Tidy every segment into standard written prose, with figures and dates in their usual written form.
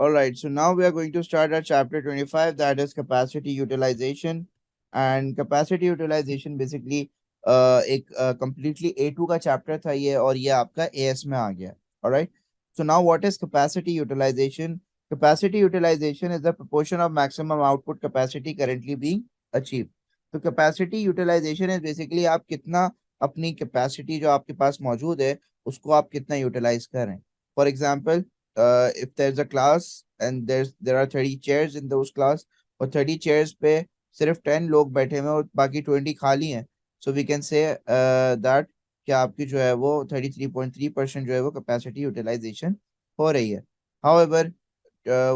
All right, so now we are going to start our chapter 25, that is capacity utilization. And capacity utilization basically एक completely A2 का chapter था ये, और ये आपका AS में आ गया. All right. So now what is capacity utilization? Capacity utilization is the proportion of maximum output capacity currently being achieved. तो capacity utilization is basically आप कितना अपनी capacity जो आपके पास मौजूद है उसको आप कितना utilize कर रहे हैं. For example, if there's a class and there are 30 chairs in those class, और 30 chairs पे सिर्फ 10 लोग बैठे हुए हैं और बाकी 20 खाली हैं, so we can say that कि आपकी जो है वो 33.3% जो है वो कैपेसिटी यूटिलाइजेशन हो रही है. However,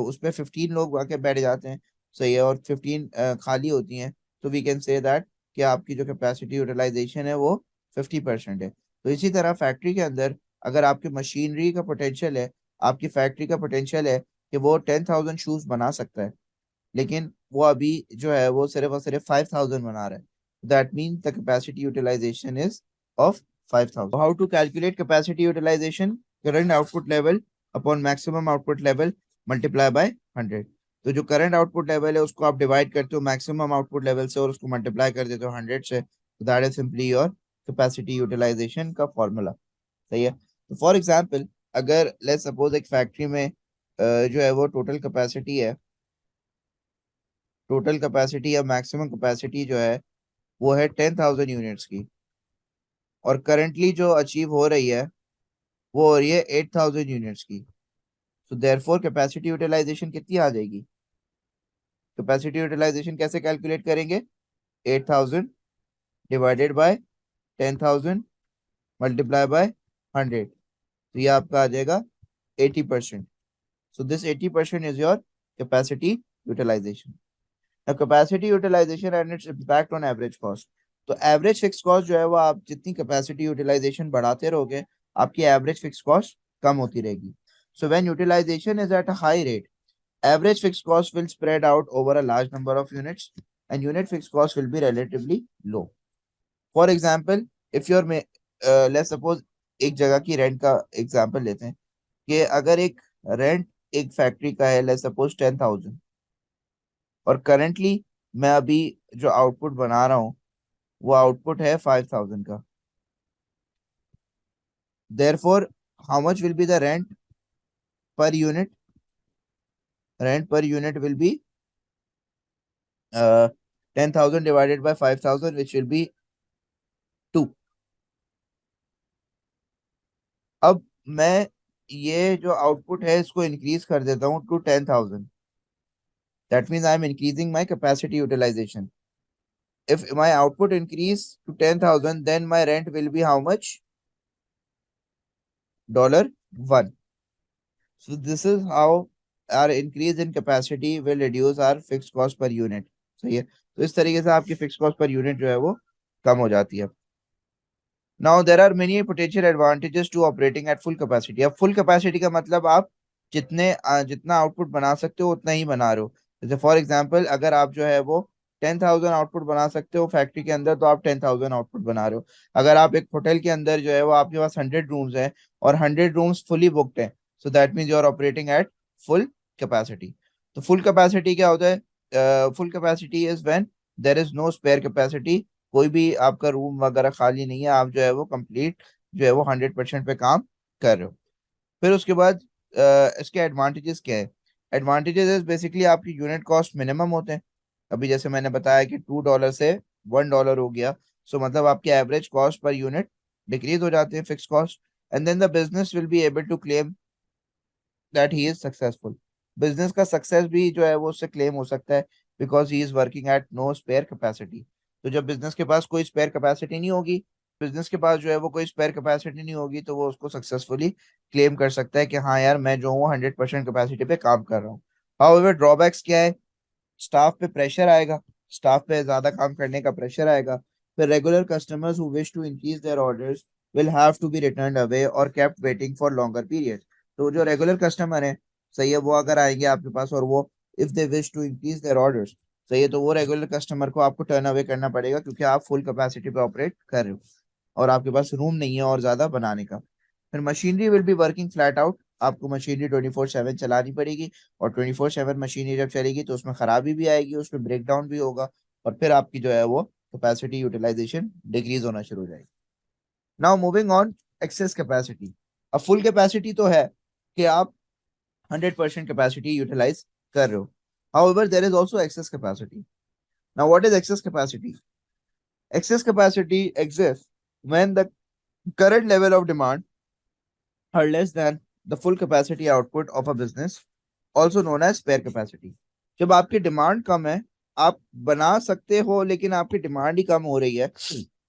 उसमें 15 लोग आके बैठ जाते हैं, सही है, और 15 खाली होती हैं, तो वी कैन से दैट कि आपकी जो कैपेसिटी यूटिलाइजेशन है वो 50% है. तो इसी तरह फैक्ट्री के अंदर अगर आपकी मशीनरी का पोटेंशियल है, आपकी फैक्ट्री का पोटेंशियल है कि वो 10,000 शूज बना सकता है, लेकिन वो अभी जो है वो सिर्फ और सिर्फ 5,000 बना रहा है. That means the capacity utilisation is of 5,000. How to calculate capacity utilisation? Current output level upon maximum output level multiply by 100. तो जो करंट आउटपुट लेवल है उसको आप डिवाइड करते हो मैक्सिमम आउटपुट लेवल से और उसको मल्टीप्लाई कर देते हो 100 से. That is simply your capacity utilisation का फॉर्मूला. सही है. तो फॉर एग्जाम्पल, अगर लेट्स सपोज एक फैक्ट्री में जो है वो टोटल कैपेसिटी या मैक्सिमम कैपेसिटी जो है वो है 10,000 यूनिट्स की, और करंटली जो अचीव हो रही है वो हो रही है 8,000 यूनिट्स की. सो देयरफॉर कैपेसिटी यूटिलाइजेशन कितनी आ जाएगी? कैपेसिटी यूटिलाइजेशन कैसे कैलकुलेट करेंगे? 8,000 डिवाइडेड बाय 10,000 मल्टीप्लाई बाय 100. तो ये आपका आ जाएगा 80%. So this 80% is your capacity utilization. Now capacity utilization and its impact on average cost. तो average fixed cost जो है वो आप जितनी capacity utilization बढ़ाते रहोगे आपकी average fixed cost कम होती रहेगी. So when utilization is at a high rate, average fixed cost will spread out over a large number of units and unit fixed cost will be relatively low. For example, if you're let's suppose एक जगह की rent का example लेते हैं कि अगर एक rent एक फैक्ट्री का है लेट्स सपोज 10,000, और करेंटली मैं अभी जो आउटपुट बना रहा हूँ वो आउटपुट है 5,000 का. Therefore how much will be the rent per unit? Rent per unit will be 10,000 divided by 5,000 which will be 2. अब मैं ये जो आउटपुट है इसको इंक्रीज कर देता हूँ to 10,000. That means I am increasing my capacity utilisation. If my output increase to 10,000, then my rent will be how much? $1. So this is how our increase in capacity will reduce our fixed cost per unit. सही है. तो इस तरीके से आपकी fixed cost per unit जो है वो कम हो जाती है. Now there are many potential advantages to operating at full capacity. अब full capacity का मतलब आप जितना आउटपुट बना सकते हो उतना ही बना रहे हो. जैसे फॉर एग्जांपल अगर आप जो है वो 10,000 आउटपुट बना सकते हो फैक्ट्री के अंदर तो आप 10,000 आउटपुट बना रहे हो. अगर आप एक होटल के अंदर जो है वो आपके पास 100 रूम्स हैं और 100 रूम्स फुली बुक्ड हैं, so that means you are operating at full capacity. तो फुल कैपेसिटी क्या होता है? Full capacity is when there is no spare capacity. कोई भी आपका रूम वगैरह खाली नहीं है, आप जो है वो कंप्लीट जो है वो 100% पे काम कर रहे हो. फिर उसके बाद इसके एडवांटेजेस क्या है? एडवांटेजेस इज बेसिकली आपकी यूनिट कॉस्ट मिनिमम होते हैं. अभी जैसे मैंने बताया कि $2 से $1 हो गया, सो मतलब आपके average cost per unit decrease हो जाते हैं, fix cost. And then the business will be able to claim that he is successful. Business का सक्सेस भी जो है वो उससे क्लेम हो सकता है because he is working at no spare capacity. तो जब बिजनेस के पास कोई स्पेयर कैपेसिटी नहीं होगी, बिजनेस के पास जो है वो कोई स्पेयर कैपेसिटी नहीं होगी, तो वो उसको सक्सेसफुली क्लेम कर सकता है कि हाँ यार मैं जो हूँ 100% कैपेसिटी पे काम कर रहा हूँ. हाउएवर ड्रॉबैक्स क्या है? स्टाफ पे प्रेशर आएगा, स्टाफ पे ज्यादा काम करने का प्रेशर आएगा. फिर regular customers who wish to increase their orders will have to be returned away और kept waiting for longer period. तो जो रेगुलर कस्टमर है, सही है, वो अगर आएंगे आपके पास और वो if they wish to increase their orders, सही है, तो वो रेगुलर कस्टमर को आपको टर्न अवे करना पड़ेगा क्योंकि आप फुल कैपेसिटी पे ऑपरेट कर रहे हो और आपके पास रूम नहीं है और ज्यादा बनाने का. फिर machinery will be working flat out. आपको मशीनरी 24/7 चलानी पड़ेगी, और 24/7 मशीनरी जब चलेगी तो उसमें खराबी भी आएगी, उसमें ब्रेक डाउन भी होगा, और फिर आपकी जो है वो कैपेसिटी यूटिलाइजेशन डिक्रीज होना शुरू हो जाएगी। Now moving on, access capacity. अब फुल कैपेसिटी तो है कि आप 100% कैपेसिटी यूटिलाइज कर रहे हो, however there is also excess capacity. Now what is excess capacity? Excess capacity exists when the current level of demand are less than the full capacity output of a business, also known as spare capacity. जब आपकी demand कम है, आप बना सकते हो लेकिन आपकी demand ही कम हो रही है,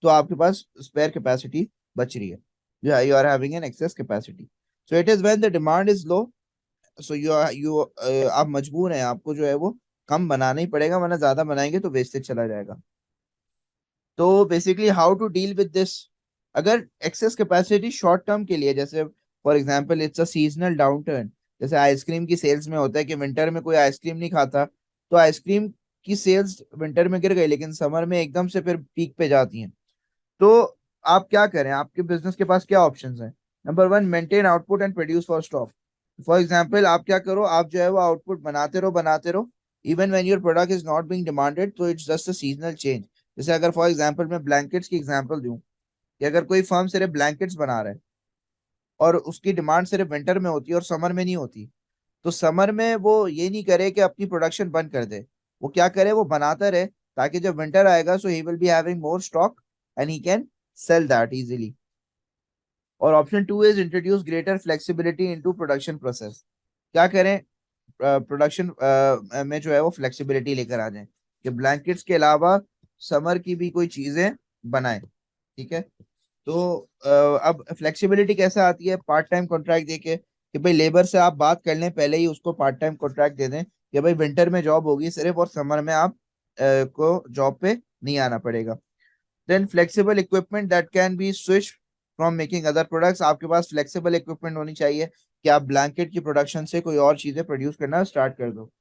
तो आपके पास स्पेयर कैपेसिटी बच रही है, you are having an excess capacity. So it is when the demand is low, so आप मजबूर हैं, आपको जो है वो कम बनाना ही पड़ेगा, वरना ज्यादा बनाएंगे तो वेस्टेज चला जाएगा। तो basically how to deal with this? अगर एक्सेस कैपेसिटी शॉर्ट टर्म के लिए, जैसे for example it's a seasonal downturn, जैसे आइसक्रीम की सेल्स में होता है कि विंटर में कोई आइसक्रीम नहीं खाता, तो आइसक्रीम की सेल्स विंटर में गिर गई लेकिन समर में एकदम से फिर पीक पे जाती हैं, तो आप क्या करें? आपके बिजनेस के पास क्या ऑप्शंस हैं? Number one, maintain output and produce for stock. For example आप क्या करो, आप जो है वो आउटपुट बनाते रहो, even when your product is not being demanded, तो it's just a seasonal change. जैसे अगर फॉर एग्जांपल मैं ब्लैंकेट्स की एग्जांपल दूं, कि अगर कोई फर्म सिर्फ ब्लैंकेट्स बना रहा है और उसकी डिमांड सिर्फ विंटर में होती है और समर में नहीं होती, तो समर में वो ये नहीं करे कि अपनी प्रोडक्शन बंद कर दे, वो क्या करे, वो बनाता रहे, ताकि जब विंटर आएगा so he will be having more stock and he can sell that easily. और option two is introduce greater flexibility into production process. क्या करें? प्रोडक्शन में जो है वो फ्लेक्सिबिलिटी लेकर आ जाएं, कि ब्लैंकेट्स के अलावा समर की भी कोई चीजें बनाएं। ठीक है, तो अब फ्लेक्सिबिलिटी कैसे आती है? पार्ट टाइम कॉन्ट्रैक्ट देके, कि भाई लेबर से आप बात कर लें पहले ही, उसको पार्ट टाइम कॉन्ट्रैक्ट दे दें कि भाई विंटर में जॉब होगी सिर्फ, और समर में आप को जॉब पे नहीं आना पड़ेगा। Then flexible equipment that can be switch from making other products. आपके पास फ्लेक्सिबल इक्विपमेंट होनी चाहिए कि आप ब्लैंकेट की प्रोडक्शन से कोई और चीजें प्रोड्यूस करना स्टार्ट कर दो।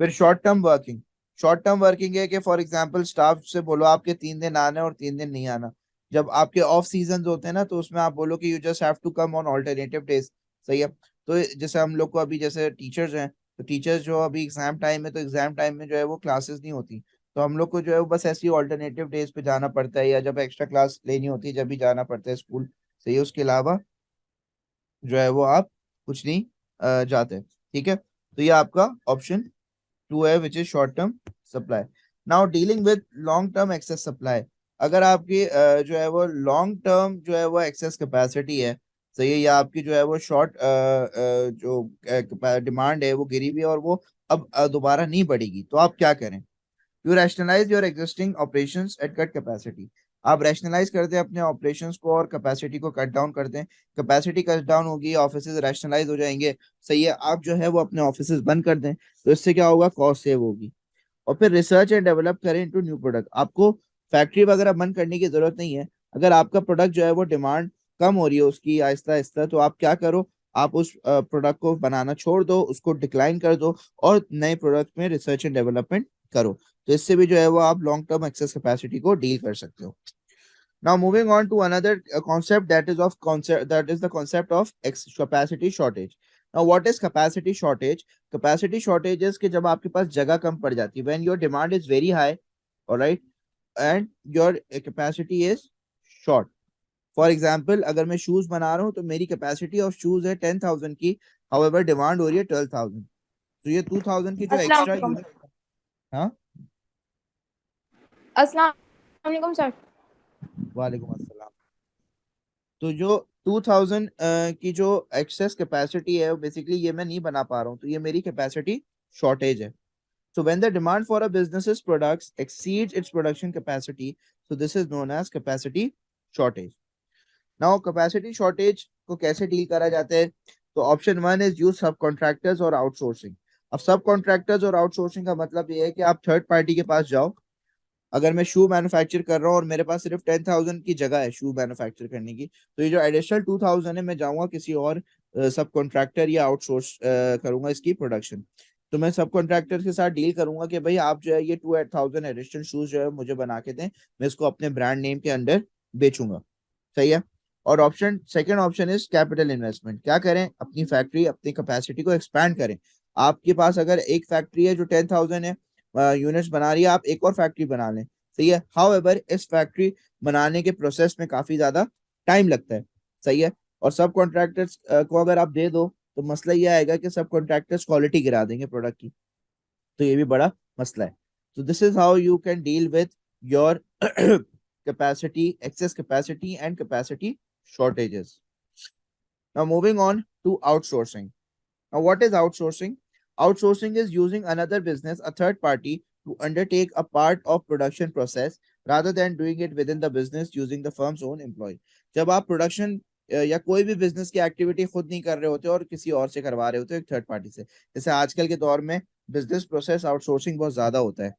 फिर short term working. Short term working है कि फॉर एग्जांपल स्टाफ से बोलो आपके 3 दिन आना है और 3 दिन नहीं आना। जब आपके ऑफ सीजन होते हैं ना, तो उसमें आप बोलो कि you just have to come on alternative days. सही है, तो जैसे हम लोग को अभी जैसे टीचर्स हैं, तो टीचर्स जो अभी एग्जाम टाइम है, तो एग्जाम टाइम में जो है वो क्लासेस नहीं होती, तो हम लोग को जो है वो बस ऐसी ऑल्टरनेटिव डेज पे जाना पड़ता है, या जब एक्स्ट्रा क्लास लेनी होती है जब भी जाना पड़ता है स्कूल। सही है, उसके अलावा जो है वो आप कुछ नहीं जाते। ठीक है, तो ये आपका ऑप्शन टू है which is short term supply. Now dealing with long term excess supply. अगर आपकी जो है वो लॉन्ग टर्म जो है वो एक्सेस कैपेसिटी है, सही है, या आपकी जो है वो शॉर्ट जो डिमांड है वो गिरी हुई है और वो अब दोबारा नहीं बढ़ेगी, तो आप क्या करें? You rationalise your existing operations at cut capacity. आप रैशनलाइज कर दें अपने ऑपरेशंस को और कैपेसिटी को कट डाउन कर दें। कैपेसिटी कट डाउन होगी, ऑफिस रैशनलाइज हो जाएंगे। सही है, आप जो है वो अपने ऑफिस बंद कर दें, तो इससे क्या होगा? कॉस्ट सेव होगी। और फिर रिसर्च एंड डेवलप करें इनटू न्यू प्रोडक्ट। आपको फैक्ट्री वगैरह बंद करने की जरूरत नहीं है। अगर आपका प्रोडक्ट जो है वो डिमांड कम हो रही है उसकी आहिस्ता आहिस्ता, तो आप क्या करो, आप उस प्रोडक्ट को बनाना छोड़ दो, उसको डिक्लाइन कर दो, और नए प्रोडक्ट में रिसर्च एंड डेवलपमेंट करो। तो इससे भी जो है वो आप लॉन्ग टर्म एक्सेस कैपेसिटी को डील कर सकते हो। Now moving on to another concept, that is the concept of capacity shortage. Now what is capacity shortage? Capacity shortage is कि जब आपके पास जगह कम पड़ जाती है, when your demand is very high, all right, and your capacity is short. For example अगर मैं shoes बना रहा हूँ तो मेरी कैपेसिटी ऑफ शूज है 10,000 की, हाउएवर डिमांड हो रही है 12,000, तो ये 2,000 की जो अस्सलाम एक्स्ट्रा वालेकुम। यूनिट। हाँ, अस्सलाम वालेकुम सर। वालेकुम अस्सलाम। तो जो 2000 की जो एक्सेस कैपेसिटी है, बेसिकली ये मैं नहीं बना पा रहा हूँ, तो ये मेरी कैपेसिटी शॉर्टेज है। So when the demand for a business's products exceeds its production capacity, so this is known as capacity shortage. Now capacity shortage को कैसे डील करा जाता है? तो ऑप्शन वन इज यूज सब कॉन्ट्रैक्टर्स और आउटसोर्सिंग। अब सब कॉन्ट्रैक्टर्स और आउटसोर्सिंग का मतलब ये है कि आप थर्ड पार्टी के पास जाओ। अगर मैं शू मैन्युफैक्चर कर रहा हूँ और मेरे पास सिर्फ 10,000 की जगह है शू मैन्युफैक्चर करने की, तो ये जो एडिशनल 2,000 है मैं जाऊंगा किसी और सब कॉन्ट्रैक्टर या आउटसोर्स करूंगा इसकी प्रोडक्शन। तो मैं सब कॉन्ट्रैक्टर के साथ डील करूंगा कि भाई आप जो है ये 2,000 एडिशनल शूज जो है मुझे बना के दें, मैं इसको अपने ब्रांड नेम के अंडर बेचूंगा। सही है, और option second option is capital investment. क्या करें, अपनी फैक्ट्री अपनी कैपेसिटी को एक्सपैंड करें। आपके पास अगर एक फैक्ट्री है जो 10,000 है यूनिट्स बना रही है, आप एक और फैक्ट्री बना लें, सही है। हाउएवर इस फैक्ट्री बनाने के प्रोसेस में काफी ज्यादा टाइम लगता है, सही है। और सब कॉन्ट्रैक्टर्स को अगर आप दे दो तो मसला ये आएगा कि सब कॉन्ट्रैक्टर्स क्वालिटी गिरा देंगे प्रोडक्ट की, तो ये भी बड़ा मसला है। तो this is how you can deal with your capacity, access capacity and capacity shortages. Now moving on to outsourcing. Now what is outsourcing? Outsourcing is using another business, a third party, to undertake a part of production process rather than doing it within the business using the firm's own employee. जब आप production या कोई भी business की activity खुद नहीं कर रहे होते और किसी और से करवा रहे होते हो, एक थर्ड पार्टी से, जैसे आजकल के दौर में बिजनेस प्रोसेस आउटसोर्सिंग बहुत ज्यादा होता है।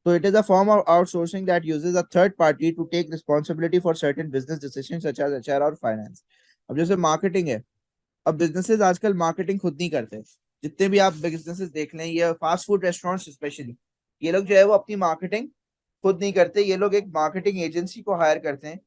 तो it is a form of outsourcing that uses a third party to take responsibility for certain business decisions such as HR और finance. अब जैसे मार्केटिंग है, अब बिजनेसेस आजकल मार्केटिंग खुद नहीं करते। जितने भी आप बिजनेसेस देख लें, ये फास्ट फूड रेस्टोरेंट्स स्पेशली, ये लोग जो है वो अपनी मार्केटिंग खुद नहीं करते, ये लोग एक मार्केटिंग एजेंसी को हायर करते हैं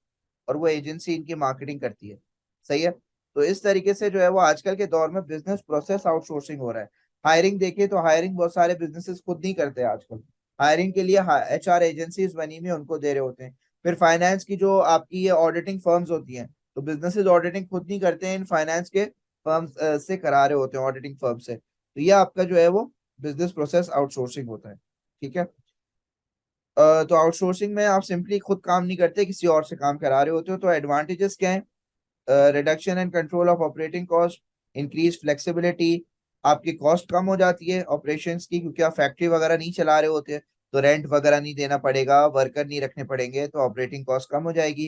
और वो एजेंसी इनकी मार्केटिंग करती है, सही है। तो इस तरीके से जो है वो आजकल के दौर में बिजनेस प्रोसेस आउटसोर्सिंग हो रहा है। हायरिंग देखिए तो हायरिंग बहुत सारे बिजनेसेस खुद नहीं करते आजकल, हायरिंग के लिए HR एजेंसीज बनी हुई उनको दे रहे होते हैं। फिर फाइनेंस की जो आपकी ये ऑडिटिंग फर्म्स होती हैं, तो बिजनेसेस ऑडिटिंग खुद नहीं करते हैं, इन फाइनेंस के फर्म्स से करा रहे होते हैं, ऑडिटिंग फर्म से। तो ये आपका जो है वो बिजनेस प्रोसेस आउटसोर्सिंग होता है, ठीक है। तो आउटसोर्सिंग में आप सिंपली खुद काम नहीं करते, किसी और से काम करा रहे होते हो। तो एडवांटेजेस क्या है? Reduction and control of operating cost, increase flexibility, आपकी कॉस्ट कम हो जाती है ऑपरेशंस की, क्योंकि आप फैक्ट्री वगैरह नहीं चला रहे होते, तो रेंट वगैरह नहीं देना पड़ेगा, वर्कर नहीं रखने पड़ेंगे, तो ऑपरेटिंग कॉस्ट कम हो जाएगी।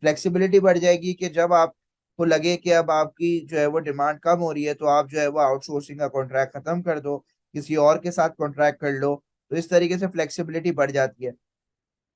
फ्लेक्सिबिलिटी बढ़ जाएगी कि जब आपको लगे कि अब आपकी जो है वो डिमांड कम हो रही है, तो आप जो है वो आउटसोर्सिंग का कॉन्ट्रैक्ट खत्म कर दो, किसी और के साथ कॉन्ट्रैक्ट कर लो। तो इस तरीके से फ्लेक्सिबिलिटी बढ़ जाती है।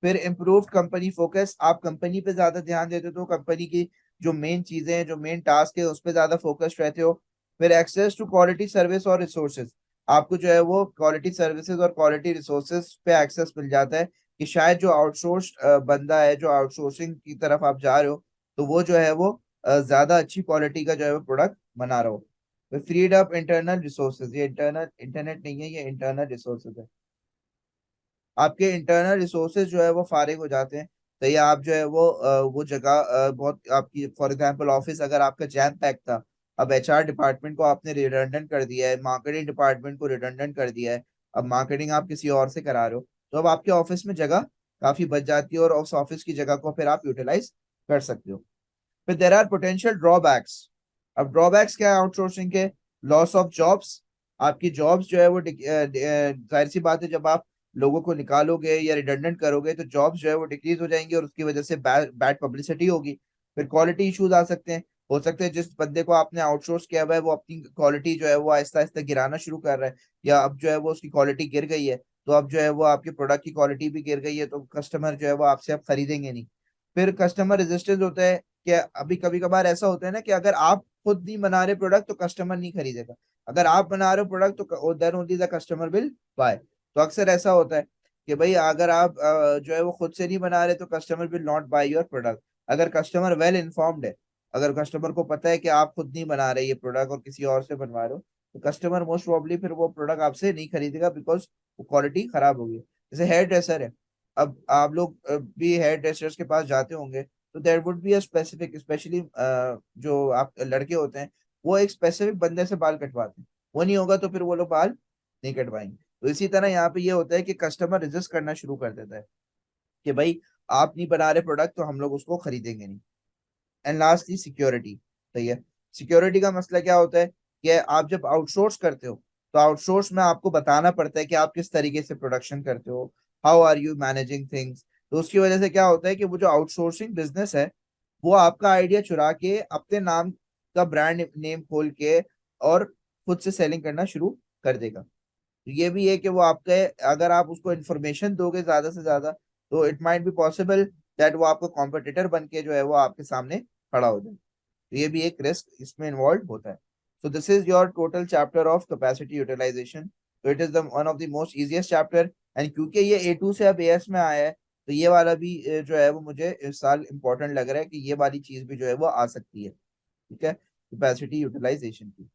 फिर इम्प्रूव्ड कंपनी फोकस, आप कंपनी पे ज्यादा ध्यान देते हो, तो कंपनी की जो मेन चीजें हैं, जो मेन टास्क है, उस पर ज्यादा फोकस्ड रहते हो। फिर एक्सेस टू क्वालिटी सर्विस और रिसोर्सेज, आपको जो है वो क्वालिटी सर्विसेज और क्वालिटी रिसोर्सेज पे एक्सेस मिल जाता है, कि शायद जो आउटसोर्स बंदा है, जो आउटसोर्सिंग की तरफ आप जा रहे हो, तो वो जो है वो ज्यादा अच्छी क्वालिटी का जो है वो प्रोडक्ट बना रहा हो। फिर फ्रीड अप इंटरनल रिसोर्सेज, ये इंटरनल इंटरनेट नहीं है, ये इंटरनल रिसोर्सेज है। आपके इंटरनल रिसोर्सेज जो है वो फारिग हो जाते हैं, तो ये आप जो है वो जगह बहुत आपकी, फॉर एग्जांपल ऑफिस अगर आपका जैम पैक था, अब HR डिपार्टमेंट को आपने रिडंडेंट कर दिया है, मार्केटिंग डिपार्टमेंट को रिडंडेंट कर दिया है, अब मार्केटिंग आप किसी और से करा रहे हो, तो अब आपके ऑफिस में जगह काफी बच जाती है और उस ऑफिस की जगह को फिर आप यूटिलाइज कर सकते हो। फिर देर आर पोटेंशियल ड्रॉबैक्स। अब ड्रॉबैक्स क्या है आउटसोर्सिंग के? लॉस ऑफ जॉब्स, आपकी जॉब्स जो है वो जाहिर सी बात है, जब आप लोगों को निकालोगे या रिडंडेंट करोगे तो जॉब्स जो है वो डिक्रीज हो जाएंगी और उसकी वजह से बैड पब्लिसिटी होगी। फिर क्वालिटी इश्यूज आ सकते हैं, हो सकते हैं जिस बंदे को आपने आउटसोर्स किया हुआ है वो अपनी क्वालिटी जो है वो आहिस्ता आहिस्ता गिराना शुरू कर रहा है, या अब जो है वो उसकी क्वालिटी गिर गई है, तो अब जो है वो आपके प्रोडक्ट की क्वालिटी भी गिर गई है, तो कस्टमर जो है वो आपसे अब खरीदेंगे नहीं। फिर कस्टमर रेजिस्टेंस होता है, कि अभी कभी कभार ऐसा होता है ना कि अगर आप खुद नहीं बना रहे प्रोडक्ट तो कस्टमर नहीं खरीदेगा, अगर आप बना रहे हो प्रोडक्ट तो then only the customer will buy. तो अक्सर ऐसा होता है कि भाई अगर आप जो है वो खुद से नहीं बना रहे तो customer will not by your product. अगर कस्टमर वेल इन्फॉर्म्ड है, अगर कस्टमर को पता है कि आप खुद नहीं बना रहे ये प्रोडक्ट और किसी और से बनवा रहे हो, तो कस्टमर मोस्ट प्रोबेबली फिर वो प्रोडक्ट आपसे नहीं खरीदेगा, बिकॉज वो क्वालिटी खराब होगी। जैसे हेयर ड्रेसर है, अब आप लोग भी हेयर ड्रेसर्स के पास जाते होंगे, तो there would be a specific, specially जो आप लड़के होते हैं, वो एक स्पेसिफिक बंदे से बाल कटवाते हैं, वो नहीं होगा तो फिर वो लोग बाल नहीं कटवाएंगे। तो इसी तरह यहाँ पे ये होता है कि कस्टमर रेजिस्ट करना शुरू कर देता है कि भाई आप नहीं बना रहे प्रोडक्ट तो हम लोग उसको खरीदेंगे नहीं। एंड लास्टली सिक्योरिटी, सही है। सिक्योरिटी का मसला क्या होता है कि आप जब आउटसोर्स करते हो, तो आउटसोर्स में आपको बताना पड़ता है कि आप किस तरीके से प्रोडक्शन करते हो, how are you managing things. तो उसकी वजह से क्या होता है कि वो जो आउटसोर्सिंग बिजनेस है, वो आपका आइडिया चुरा के अपने नाम का ब्रांड नेम खोल के और खुद से सेलिंग करना शुरू कर देगा। तो ये भी है कि वो आपके, अगर आप उसको इन्फॉर्मेशन दोगे ज्यादा से ज्यादा, तो it might be possible that वो आपका कॉम्पिटिटर बन के जो है वो आपके सामने खड़ा हो जाए। तो ये भी एक रिस्क इसमें इन्वॉल्व होता है। So this is your total chapter of capacity utilization. तो it is the one of the most easiest chapter, and क्योंकि ये A2 से अब AS में आया है, तो ये वाला भी जो है वो मुझे इस साल इम्पोर्टेंट लग रहा है कि ये वाली चीज भी जो है वो आ सकती है। ठीक है, कैपेसिटी यूटिलाइजेशन की।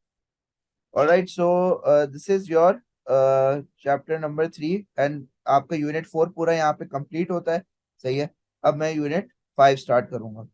Alright, so this is your chapter number 3, and आपका यूनिट 4 पूरा यहाँ पे कंप्लीट होता है। सही है, अब मैं यूनिट 5 स्टार्ट करूंगा।